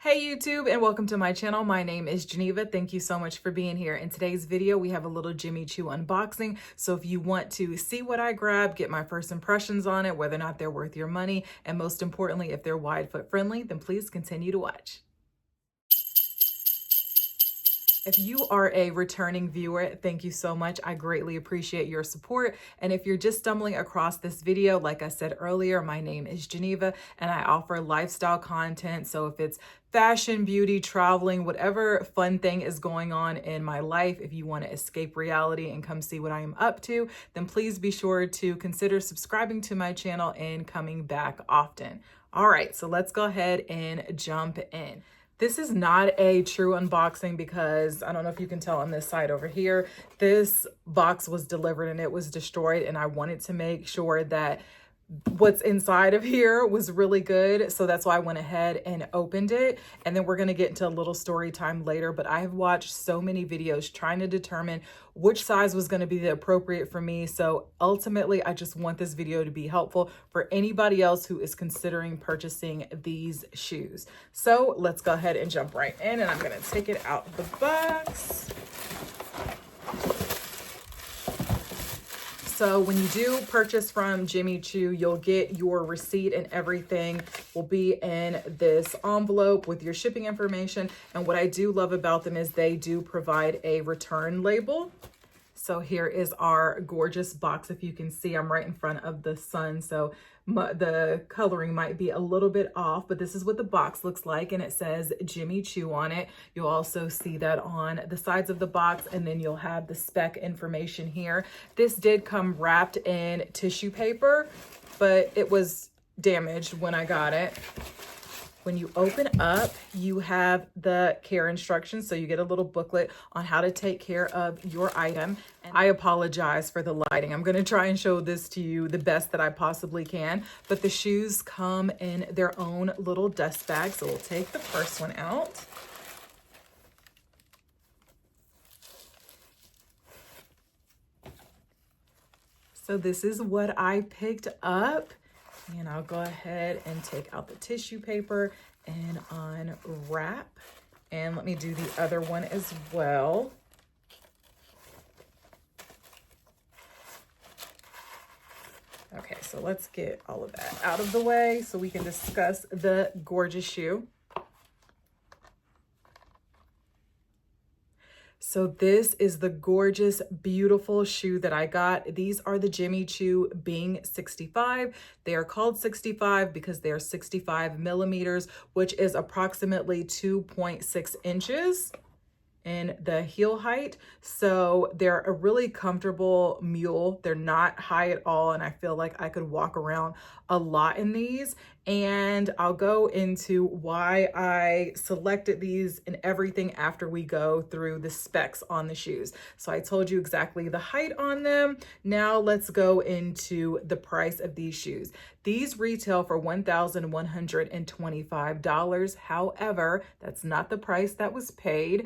Hey YouTube, and welcome to my channel. My name is Geneva. Thank you so much for being here. In today's video, we have a little Jimmy Choo unboxing. So if you want to see what I grabbed, get my first impressions on it, whether or not they're worth your money, and most importantly, if they're wide foot friendly, then please continue to watch. If you are a returning viewer, thank you so much. I greatly appreciate your support. And if you're just stumbling across this video, like I said earlier, my name is Geneva and I offer lifestyle content. So if it's fashion, beauty, traveling, whatever fun thing is going on in my life, if you want to escape reality and come see what I am up to, then please be sure to consider subscribing to my channel and coming back often. All right, so let's go ahead and jump in. This is not a true unboxing because I don't know if you can tell on this side over here, this box was delivered and it was destroyed, and I wanted to make sure that what's inside of here was really good. So that's why I went ahead and opened it. And then we're going to get into a little story time later, but I have watched so many videos trying to determine which size was going to be the appropriate for me. So ultimately, I just want this video to be helpful for anybody else who is considering purchasing these shoes. So let's go ahead and jump right in, and I'm going to take it out of the box. So when you do purchase from Jimmy Choo, you'll get your receipt and everything will be in this envelope with your shipping information. And what I do love about them is they do provide a return label. So here is our gorgeous box. If you can see, I'm right in front of the sun, so the coloring might be a little bit off, but this is what the box looks like, and it says Jimmy Choo on it. You'll also see that on the sides of the box, and then you'll have the spec information here. This did come wrapped in tissue paper, but it was damaged when I got it. When you open up, you have the care instructions. So you get a little booklet on how to take care of your item. And I apologize for the lighting. I'm going to try and show this to you the best that I possibly can. But the shoes come in their own little dust bag. So we'll take the first one out. So this is what I picked up. And I'll go ahead and take out the tissue paper and unwrap. And let me do the other one as well. Okay, so let's get all of that out of the way so we can discuss the gorgeous shoe. So this is the gorgeous, beautiful shoe that I got. These are the Jimmy Choo Bing 65. They are called 65 because they are 65 millimeters, which is approximately 2.6 inches in the heel height. So they're a really comfortable mule. They're not high at all, and I feel like I could walk around a lot in these. And I'll go into why I selected these and everything after we go through the specs on the shoes. So I told you exactly the height on them. Now let's go into the price of these shoes. These retail for $1,125. However, that's not the price that was paid.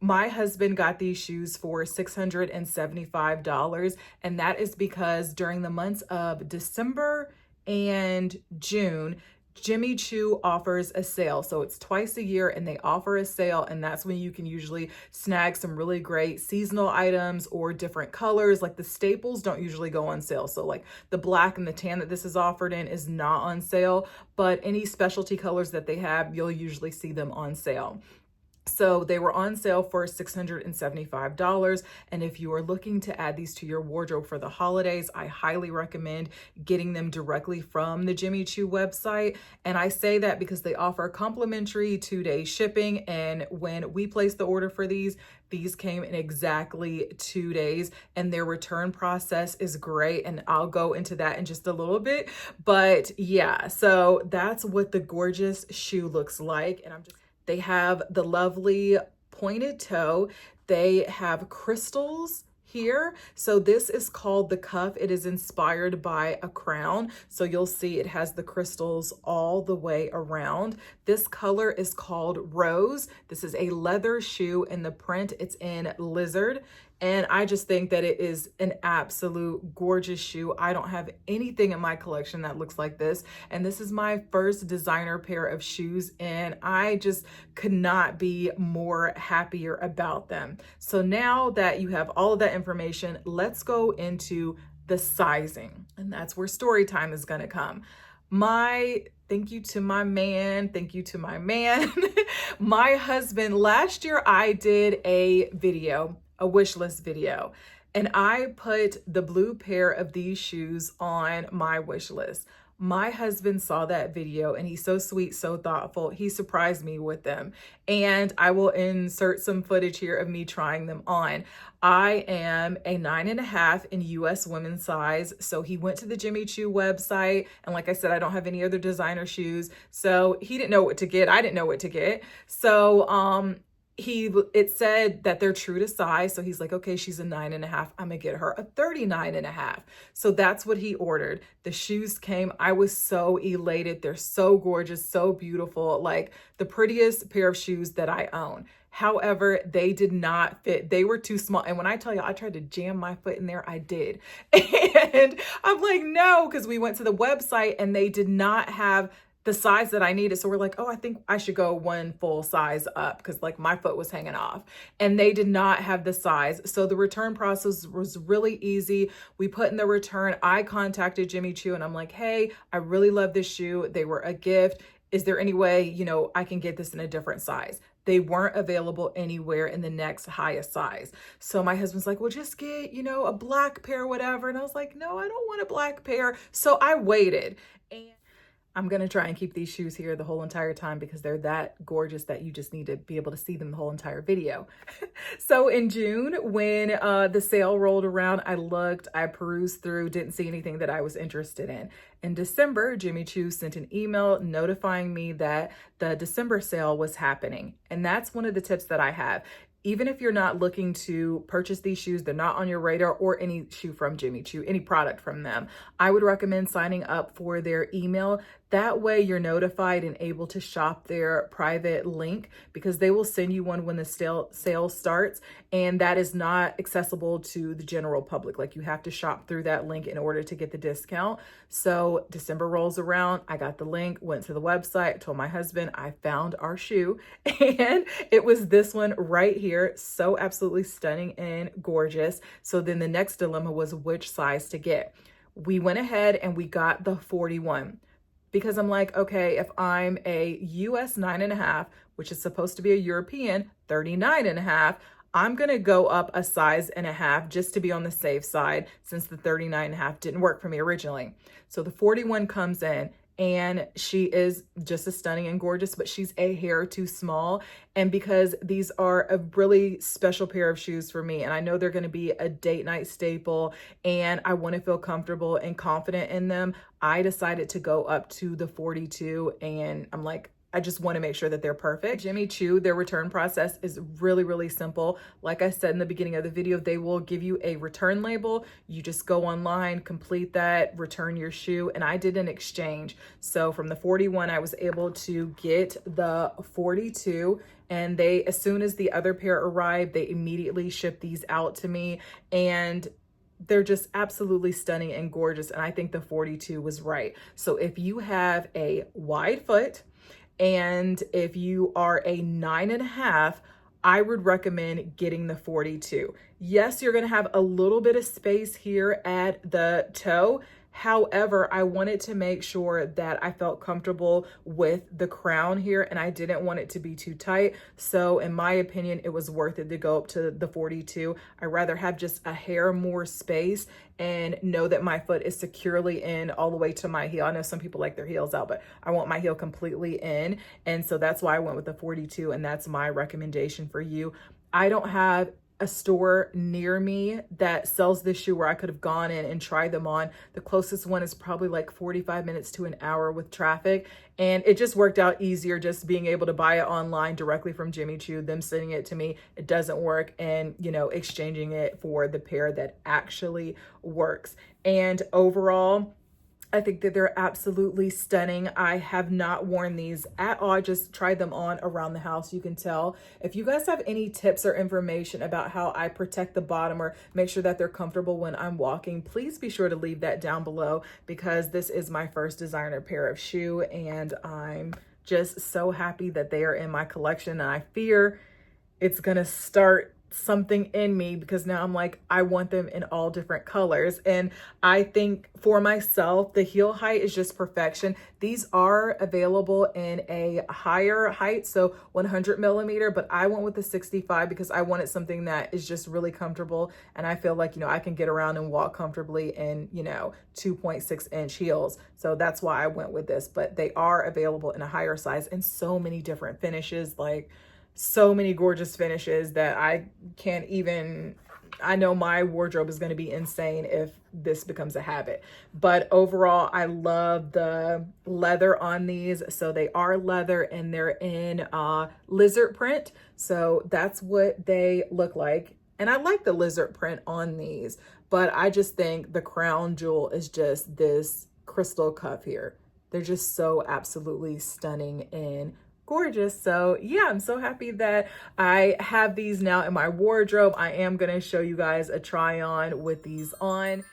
My husband got these shoes for $675, and that is because during the months of December and June, Jimmy Choo offers a sale. So it's twice a year and they offer a sale, and that's when you can usually snag some really great seasonal items or different colors. Like the staples don't usually go on sale. So like the black and the tan that this is offered in is not on sale, but any specialty colors that they have, you'll usually see them on sale. So they were on sale for $675. And if you are looking to add these to your wardrobe for the holidays, I highly recommend getting them directly from the Jimmy Choo website. And I say that because they offer complimentary 2-day shipping. And when we placed the order for these came in exactly 2 days, and their return process is great. And I'll go into that in just a little bit. But yeah, so that's what the gorgeous shoe looks like. And they have the lovely pointed toe. They have crystals here. So this is called the cuff. It is inspired by a crown. So you'll see it has the crystals all the way around. This color is called rose. This is a leather shoe in the print. It's in lizard. And I just think that it is an absolute gorgeous shoe. I don't have anything in my collection that looks like this. And this is my first designer pair of shoes, and I just could not be more happier about them. So now that you have all of that information, let's go into the sizing. And that's where story time is gonna come. Thank you to my man. Thank you to my man. My husband, last year I did a video, a wish list video, and I put the blue pair of these shoes on my wish list. My husband saw that video and he's so sweet, so thoughtful. He surprised me with them. And I will insert some footage here of me trying them on. I am a 9.5 in US women's size. So he went to the Jimmy Choo website. And like I said, I don't have any other designer shoes. So he didn't know what to get. I didn't know what to get. So, it said that they're true to size. So he's like, okay, she's a 9.5. I'm gonna get her a 39.5. So that's what he ordered. The shoes came. I was so elated. They're so gorgeous, so beautiful, like the prettiest pair of shoes that I own. However, they did not fit. They were too small. And when I tell you, I tried to jam my foot in there, I did. And I'm like, no, because we went to the website and they did not have the size that I needed. So we're like, oh, I think I should go one full size up because like my foot was hanging off, and they did not have the size. So the return process was really easy. We put in the return. I contacted Jimmy Choo and I'm like, hey, I really love this shoe. They were a gift. Is there any way, I can get this in a different size? They weren't available anywhere in the next highest size. So my husband's like, well, just get, a black pair, whatever. And I was like, no, I don't want a black pair. So I waited. And I'm going to try and keep these shoes here the whole entire time because they're that gorgeous that you just need to be able to see them the whole entire video. So in June, when the sale rolled around, I perused through, didn't see anything that I was interested in. In December, Jimmy Choo sent an email notifying me that the December sale was happening. And that's one of the tips that I have. Even if you're not looking to purchase these shoes, they're not on your radar, or any shoe from Jimmy Choo, any product from them, I would recommend signing up for their email. That way you're notified and able to shop their private link, because they will send you one when the sale starts, and that is not accessible to the general public. Like, you have to shop through that link in order to get the discount. So December rolls around, I got the link, went to the website, told my husband I found our shoe, and it was this one right here. So absolutely stunning and gorgeous. So then the next dilemma was which size to get. We went ahead and we got the 41. Because I'm like, okay, if I'm a US 9.5, which is supposed to be a European 39.5, I'm gonna go up a size and a half just to be on the safe side, since the 39.5 didn't work for me originally. So the 41 comes in, and she is just as stunning and gorgeous, but she's a hair too small. And because these are a really special pair of shoes for me, and I know they're going to be a date night staple, and I want to feel comfortable and confident in them, I decided to go up to the 42. And I'm like, I just want to make sure that they're perfect. Jimmy Choo, their return process is really, really simple. Like I said in the beginning of the video, they will give you a return label. You just go online, complete that, return your shoe. And I did an exchange. So from the 41, I was able to get the 42. And as soon as the other pair arrived, they immediately shipped these out to me. And they're just absolutely stunning and gorgeous. And I think the 42 was right. So if you have a wide foot, and if you are a 9.5, I would recommend getting the 42. Yes, you're gonna have a little bit of space here at the toe. However, I wanted to make sure that I felt comfortable with the crown here, and I didn't want it to be too tight. So in my opinion, it was worth it to go up to the 42. I'd rather have just a hair more space and know that my foot is securely in all the way to my heel. I know some people like their heels out, but I want my heel completely in. And so that's why I went with the 42, and that's my recommendation for you. I don't have a store near me that sells this shoe where I could have gone in and tried them on. The closest one is probably like 45 minutes to an hour with traffic. And it just worked out easier just being able to buy it online directly from Jimmy Choo, them sending it to me. It doesn't work, and, exchanging it for the pair that actually works. And overall, I think that they're absolutely stunning. I have not worn these at all. I just tried them on around the house, you can tell. If you guys have any tips or information about how I protect the bottom or make sure that they're comfortable when I'm walking, please be sure to leave that down below, because this is my first designer pair of shoe and I'm just so happy that they are in my collection. And I fear it's gonna start something in me, because now I'm like, I want them in all different colors. And I think for myself, the heel height is just perfection. These are available in a higher height, so 100 millimeter, but I went with the 65 because I wanted something that is just really comfortable. And I feel like, I can get around and walk comfortably in, 2.6-inch heels. So that's why I went with this, but they are available in a higher size and so many different finishes, like so many gorgeous finishes that I can't even, I know my wardrobe is going to be insane if this becomes a habit. But overall, I love the leather on these. So they are leather and they're in lizard print. So that's what they look like. And I like the lizard print on these, but I just think the crown jewel is just this crystal cuff here. They're just so absolutely stunning and gorgeous. So yeah, I'm so happy that I have these now in my wardrobe. I am going to show you guys a try on with these on.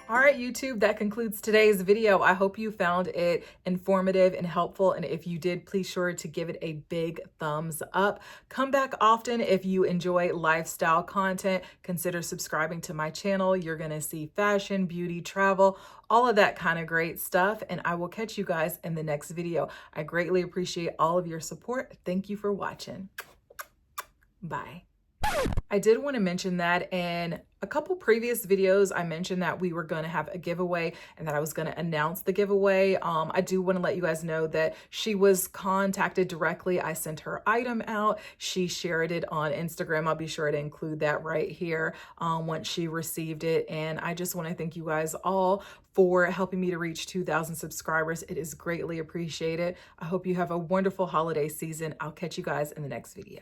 All right, YouTube, that concludes today's video. I hope you found it informative and helpful. And if you did, please sure to give it a big thumbs up. Come back often if you enjoy lifestyle content. Consider subscribing to my channel. You're going to see fashion, beauty, travel, all of that kind of great stuff. And I will catch you guys in the next video. I greatly appreciate all of your support. Thank you for watching. Bye. I did want to mention that in a couple previous videos, I mentioned that we were going to have a giveaway and that I was going to announce the giveaway. I do want to let you guys know that she was contacted directly. I sent her item out. She shared it on Instagram. I'll be sure to include that right here once she received it. And I just want to thank you guys all for helping me to reach 2,000 subscribers. It is greatly appreciated. I hope you have a wonderful holiday season. I'll catch you guys in the next video.